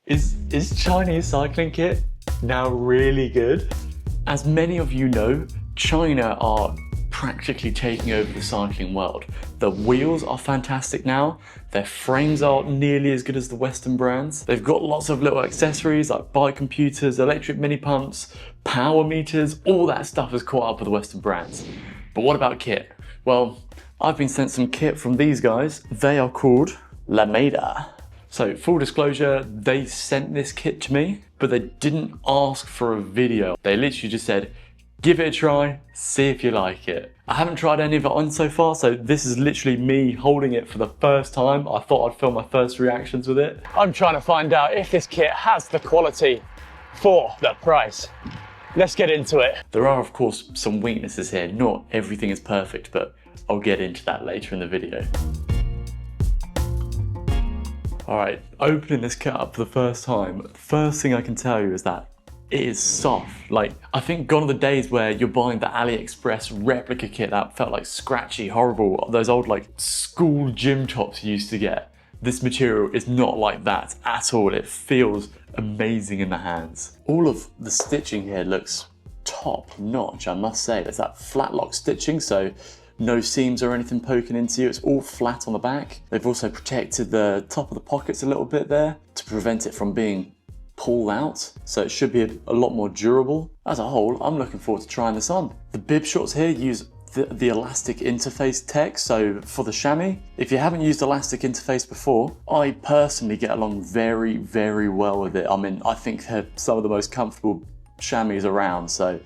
Is Chinese cycling kit now really good? As many of you know, China are practically taking over the cycling world. The wheels are fantastic now. Their frames aren't nearly as good as the Western brands. They've got lots of little accessories like bike computers, electric mini pumps, power meters, all that stuff has caught up with the Western brands. But what about kit? Well, I've been sent some kit from these guys. They are called Lameda. So full disclosure, they sent this kit to me, but they didn't ask for a video. They literally just said, give it a try, see if you like it. I haven't tried any of it on so far, so this is literally me holding it for the first time. I thought I'd film my first reactions with it. I'm trying to find out if this kit has the quality for the price. Let's get into it. There are, of course, some weaknesses here. Not everything is perfect, but I'll get into that later in the video. All right, opening this kit up for the first time, the first thing I can tell you is that it is soft. Like, I think gone are the days where you're buying the AliExpress replica kit that felt like scratchy, horrible, those old like school gym tops you used to get. This material is not like that at all. It feels amazing in the hands. All of the stitching here looks top notch, I must say. There's that flat lock stitching, so no seams or anything poking into you. It's all flat on the back. They've also protected the top of the pockets a little bit there to prevent it from being pulled out. So it should be a lot more durable. As a whole, I'm looking forward to trying this on. The bib shorts here use the elastic interface tech. So for the chamois, if you haven't used elastic interface before, I personally get along very, very well with it. I mean, I think they're some of the most comfortable chamois around. So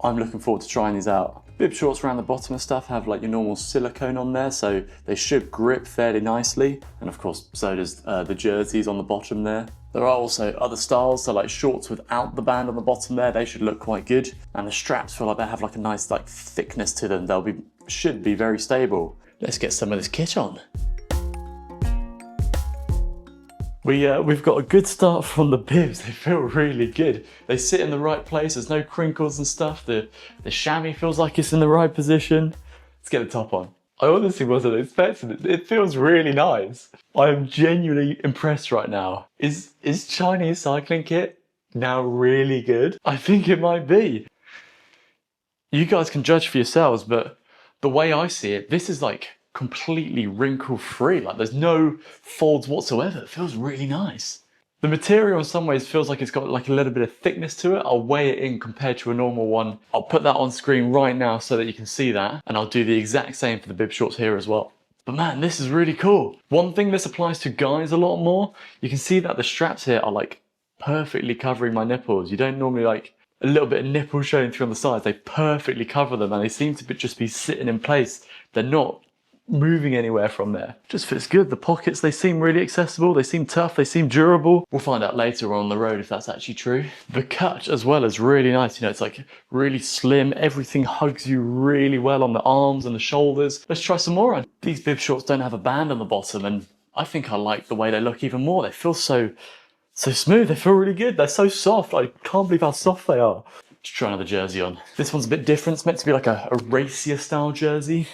I'm looking forward to trying these out. Bib shorts around the bottom of stuff have like your normal silicone on there, so they should grip fairly nicely. And of course, so does the jerseys on the bottom there. There are also other styles, so like shorts without the band on the bottom there, they should look quite good. And the straps feel like they have like a nice like thickness to them. Should be very stable. Let's get some of this kit on. We've got a good start from the bibs. They feel really good. They sit in the right place. There's no crinkles and stuff. The chamois feels like it's in the right position. Let's get the top on. I honestly wasn't expecting it. It feels really nice. I am genuinely impressed right now. Is Chinese cycling kit now really good? I think it might be. You guys can judge for yourselves, but the way I see it, this is like completely wrinkle free. Like there's no folds whatsoever. It feels really nice. The material in some ways feels like it's got like a little bit of thickness to it. I'll weigh it in compared to a normal one. I'll put that on screen right now so that you can see that. And I'll do the exact same for the bib shorts here as well. But man, this is really cool. One thing this applies to guys a lot more, you can see that the straps here are like perfectly covering my nipples. You don't normally like a little bit of nipple showing through on the sides. They perfectly cover them and they seem to just be sitting in place. They're not moving anywhere from there. Just fits good. The pockets, they seem really accessible. They seem tough. They seem durable. We'll find out later on the road if that's actually true. The cut as well is really nice. You know, it's like really slim. Everything hugs you really well on the arms and the shoulders. Let's try some more on. These bib shorts don't have a band on the bottom, and I think I like the way they look even more. They feel so smooth. They feel really good. They're so soft. I can't believe how soft they are. Let's try another jersey on. This one's a bit different. It's meant to be like a racier style jersey.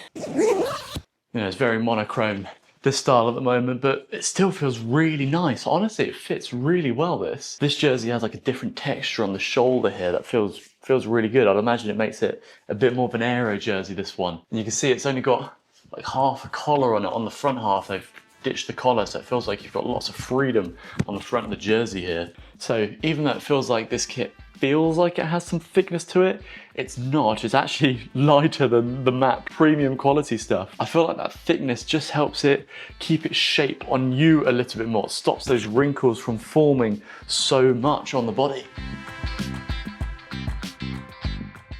You know, it's very monochrome, this style at the moment, but it still feels really nice. Honestly, it fits really well, this. This jersey has like a different texture on the shoulder here that feels really good. I'd imagine it makes it a bit more of an aero jersey, this one. And you can see it's only got like half a collar on it. On the front half, they've ditched the collar, so it feels like you've got lots of freedom on the front of the jersey here. So even though it feels like this kit feels like it has some thickness to it, it's not. It's actually lighter than the matte premium quality stuff. I feel like that thickness just helps it keep its shape on you a little bit more. It stops those wrinkles from forming so much on the body.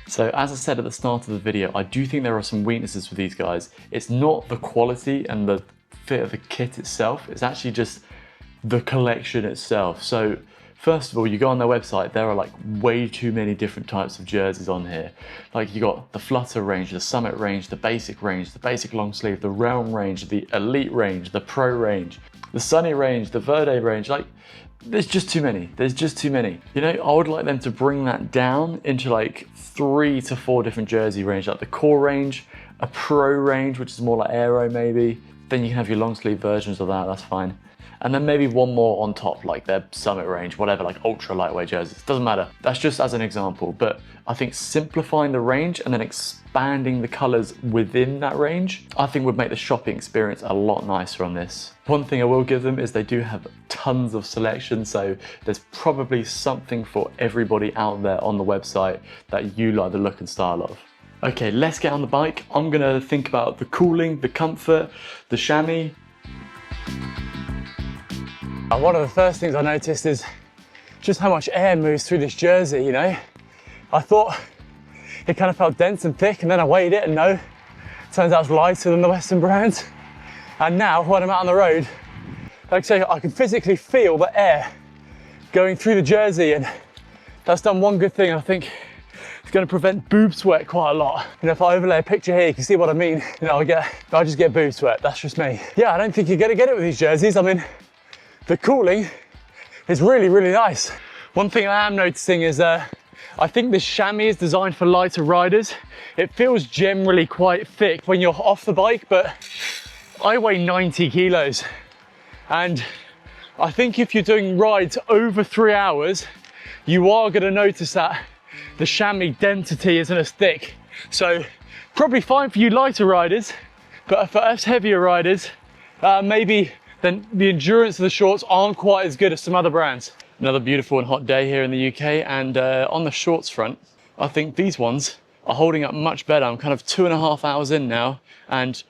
So as I said at the start of the video, I do think there are some weaknesses with these guys. It's not the quality and the fit of the kit itself, it's actually just the collection itself. So first of all, you go on their website, there are like way too many different types of jerseys on here. Like you got the Flutter range, the Summit range, the basic long sleeve, the Realm range, the Elite range, the Pro range, the Sunny range, the Verde range. Like there's just too many. There's just too many. You know, I would like them to bring that down into like 3 to 4 different jersey range, like the Core range, a Pro range, which is more like aero maybe. Then you can have your long sleeve versions of that, that's fine. and then maybe one more on top, like their Summit range, whatever, like ultra lightweight jerseys. Doesn't matter. That's just as an example. But I think simplifying the range and then expanding the colors within that range, I think would make the shopping experience a lot nicer on this. One thing I will give them is they do have tons of selection, so there's probably something for everybody out there on the website that you like the look and style of. Okay, let's get on the bike. I'm gonna think about the cooling, the comfort, the chamois. One of the first things I noticed is just how much air moves through this jersey, you know? I thought it kind of felt dense and thick, and then I weighed it and no, turns out it's lighter than the Western brands. And now when I'm out on the road, like I say, I can physically feel the air going through the jersey, and that's done one good thing. I think it's going to prevent boob sweat quite a lot. You know, if I overlay a picture here, you can see what I mean. You know, I just get boob sweat. That's just me. Yeah, I don't think you're going to get it with these jerseys. I mean, the cooling is really, really nice. One thing I am noticing is I think this chamois is designed for lighter riders. It feels generally quite thick when you're off the bike, but I weigh 90 kilos. And I think if you're doing rides over 3 hours, you are going to notice that the chamois density isn't as thick. So probably fine for you lighter riders, but for us heavier riders, maybe then the endurance of the shorts aren't quite as good as some other brands. Another beautiful and hot day here in the UK, and on the shorts front, I think these ones are holding up much better. I'm kind of 2.5 hours in now, and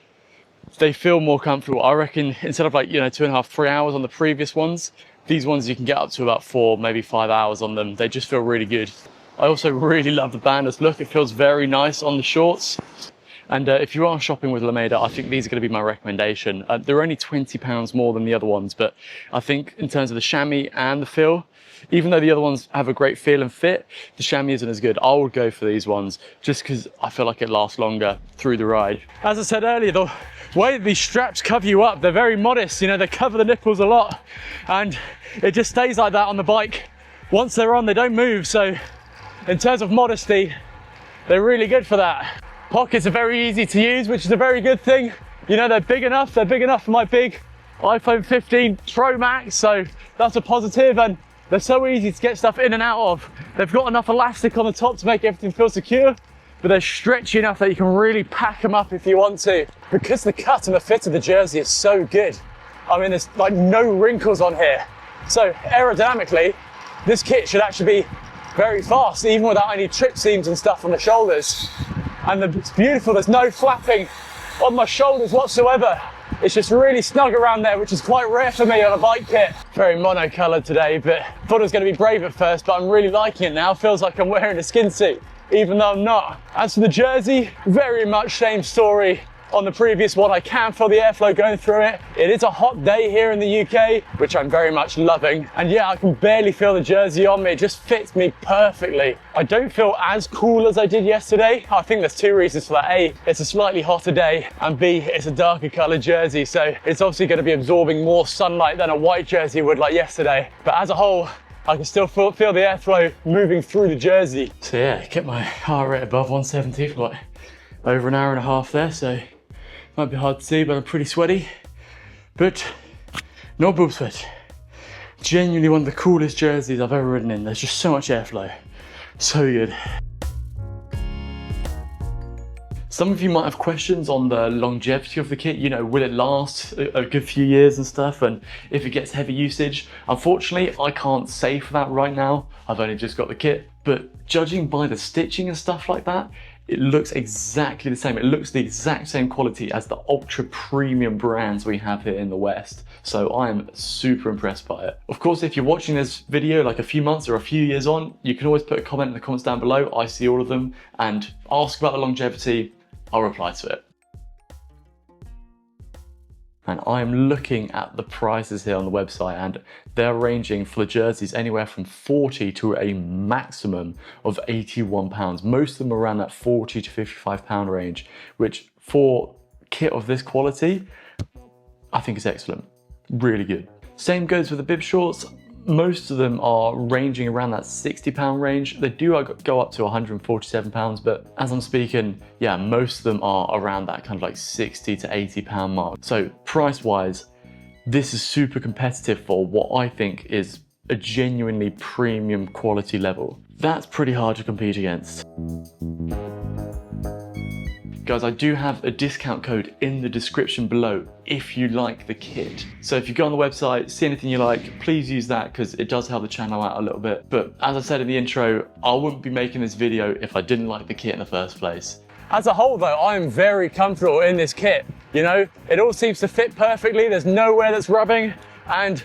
they feel more comfortable. I reckon instead of, like, you know, 2.5, 3 hours on the previous ones, these ones you can get up to about 4, maybe 5 hours on them. They just feel really good. I also really love the bandless look. It feels very nice on the shorts. And if you are shopping with Lameda, I think these are going to be my recommendation. They're only £20 more than the other ones, but I think in terms of the chamois and the feel, even though the other ones have a great feel and fit, the chamois isn't as good. I would go for these ones just because I feel like it lasts longer through the ride. As I said earlier, the way that these straps cover you up, they're very modest. You know, they cover the nipples a lot, and it just stays like that on the bike. Once they're on, they don't move. So in terms of modesty, they're really good for that. Pockets are very easy to use, which is a very good thing. You know, they're big enough for my big iPhone 15 Pro Max, so that's a positive, and they're so easy to get stuff in and out of. They've got enough elastic on the top to make everything feel secure, but they're stretchy enough that you can really pack them up if you want to. Because the cut and the fit of the jersey is so good, I mean, there's like no wrinkles on here. So aerodynamically, this kit should actually be very fast, even without any trip seams and stuff on the shoulders. And it's beautiful, there's no flapping on my shoulders whatsoever. It's just really snug around there, which is quite rare for me on a bike kit. Very mono-coloured today, but thought it was going to be brave at first, but I'm really liking it now. Feels like I'm wearing a skin suit, even though I'm not. As for the jersey, very much same story on the previous one. I can feel the airflow going through it. It is a hot day here in the UK, which I'm very much loving. And yeah, I can barely feel the jersey on me. It just fits me perfectly. I don't feel as cool as I did yesterday. I think there's 2 reasons for that. A, it's a slightly hotter day, and B, it's a darker coloured jersey. So it's obviously going to be absorbing more sunlight than a white jersey would like yesterday. But as a whole, I can still feel the airflow moving through the jersey. So yeah, kept my heart rate above 170 for like over an hour and a half there. So might be hard to see, but I'm pretty sweaty. But no boob sweat. Genuinely one of the coolest jerseys I've ever ridden in. There's just so much airflow. So good. Some of you might have questions on the longevity of the kit. You know, will it last a good few years and stuff? And if it gets heavy usage? Unfortunately, I can't say for that right now. I've only just got the kit. But judging by the stitching and stuff like that, it looks exactly the same. It looks the exact same quality as the ultra premium brands we have here in the West. So I am super impressed by it. Of course, if you're watching this video like a few months or a few years on, you can always put a comment in the comments down below. I see all of them, and ask about the longevity. I'll reply to it. And I'm looking at the prices here on the website, and they're ranging for the jerseys anywhere from 40 to a maximum of £81. Most of them are around that 40 to £55 range, which for kit of this quality, I think is excellent. Really good. Same goes with the bib shorts. Most of them are ranging around that £60 range. They do go up to £147, but as I'm speaking, yeah, most of them are around that kind of like £60 to £80 mark. So price-wise, this is super competitive for what I think is a genuinely premium quality level. That's pretty hard to compete against. Guys, I do have a discount code in the description below if you like the kit. So if you go on the website, see anything you like, please use that because it does help the channel out a little bit. But as I said in the intro, I wouldn't be making this video if I didn't like the kit in the first place. As a whole though, I'm very comfortable in this kit. You know, it all seems to fit perfectly. There's nowhere that's rubbing. And,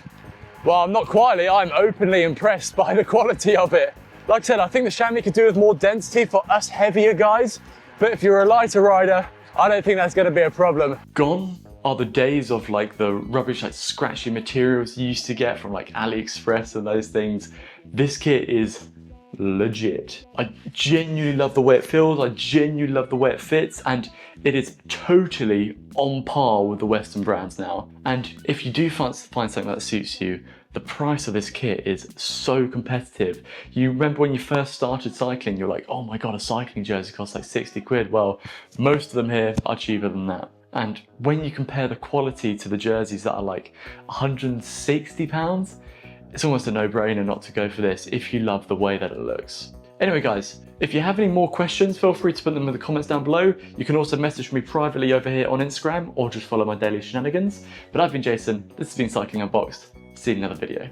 well, I'm not quietly, I'm openly impressed by the quality of it. Like I said, I think the chamois could do with more density for us heavier guys. But if you're a lighter rider, I don't think that's gonna be a problem. Gone are the days of like the rubbish, like scratchy materials you used to get from like AliExpress and those things. This kit is legit. I genuinely love the way it feels, I genuinely love the way it fits, and it is totally on par with the Western brands now. And if you do find something that suits you, the price of this kit is so competitive. You remember when you first started cycling, you're like, oh my God, a cycling jersey costs like 60 quid. Well, most of them here are cheaper than that. And when you compare the quality to the jerseys that are like 160 pounds, it's almost a no-brainer not to go for this if you love the way that it looks. Anyway guys, if you have any more questions, feel free to put them in the comments down below. You can also message me privately over here on Instagram or just follow my daily shenanigans. But I've been Jason, this has been Cycling Unboxed. See you in another video.